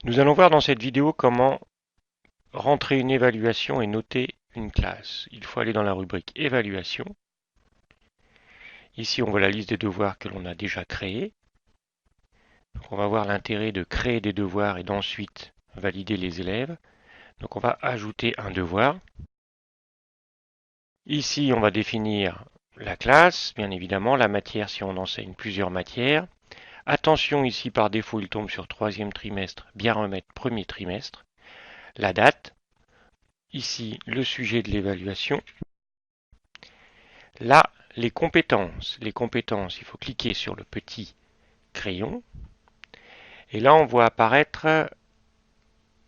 Nous allons voir dans cette vidéo comment rentrer une évaluation et noter une classe. Il faut aller dans la rubrique évaluation. Ici, on voit la liste des devoirs que l'on a déjà créés. Donc, on va voir l'intérêt de créer des devoirs et d'ensuite valider les élèves. Donc, on va ajouter un devoir. Ici, on va définir la classe, bien évidemment, la matière si on enseigne plusieurs matières. Attention, ici, par défaut, il tombe sur troisième trimestre, bien remettre premier trimestre. La date. Ici, le sujet de l'évaluation. Là, les compétences. Les compétences, il faut cliquer sur le petit crayon. Et là, on voit apparaître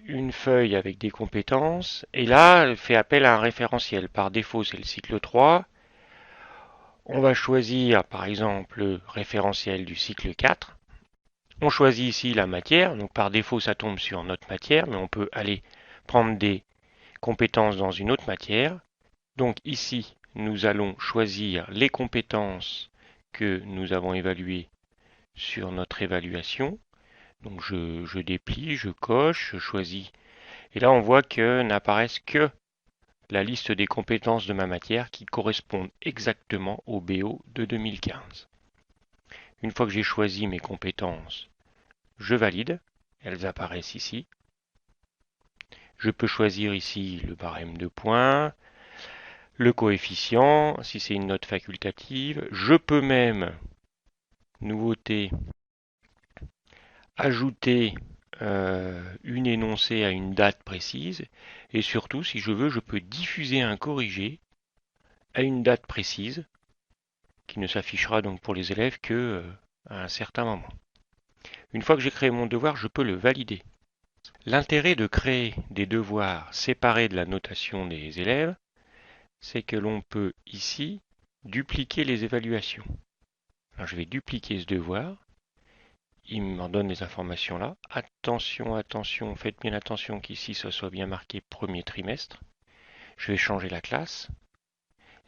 une feuille avec des compétences. Et là, elle fait appel à un référentiel. Par défaut, c'est le cycle 3. On va choisir, par exemple, le référentiel du cycle 4. On choisit ici la matière. Donc, par défaut, ça tombe sur notre matière. Mais on peut aller prendre des compétences dans une autre matière. Donc, ici, nous allons choisir les compétences que nous avons évaluées sur notre évaluation. Donc je déplie, je coche, je choisis. Et là, on voit que n'apparaissent que la liste des compétences de ma matière qui correspondent exactement au BO de 2015. Une fois que j'ai choisi mes compétences, je valide. Elles apparaissent ici. Je peux choisir ici le barème de points, le coefficient, si c'est une note facultative. Je peux même, nouveauté, ajouter une énoncée à une date précise. Et surtout, si je veux, je peux diffuser un corrigé à une date précise qui ne s'affichera donc pour les élèves que à un certain moment. Une fois que j'ai créé mon devoir, je peux le valider. L'intérêt de créer des devoirs séparés de la notation des élèves, c'est que l'on peut ici dupliquer les évaluations. Alors je vais dupliquer ce devoir. Il m'en donne les informations là. Attention, attention, faites bien attention qu'ici ce soit bien marqué premier trimestre. Je vais changer la classe.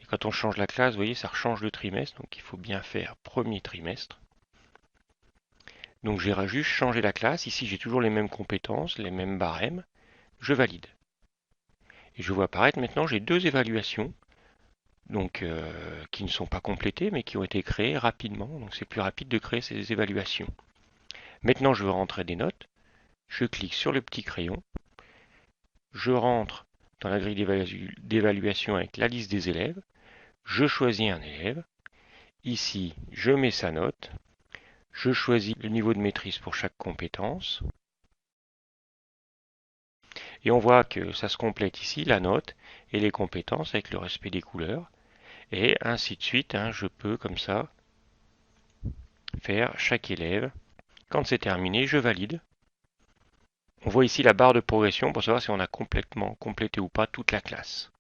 Et quand on change la classe, vous voyez, ça rechange le trimestre. Donc il faut bien faire premier trimestre. Donc j'ai juste changé la classe. Ici, j'ai toujours les mêmes compétences, les mêmes barèmes. Je valide. Et je vois apparaître maintenant, j'ai deux évaluations. Donc qui ne sont pas complétées, mais qui ont été créées rapidement. Donc c'est plus rapide de créer ces évaluations. Maintenant, je veux rentrer des notes. Je clique sur le petit crayon. Je rentre dans la grille d'évaluation avec la liste des élèves. Je choisis un élève. Ici, je mets sa note. Je choisis le niveau de maîtrise pour chaque compétence. Et on voit que ça se complète ici, la note et les compétences avec le respect des couleurs. Et ainsi de suite, hein, je peux comme ça faire chaque élève. Quand c'est terminé, je valide. On voit ici la barre de progression pour savoir si on a complètement complété ou pas toute la classe.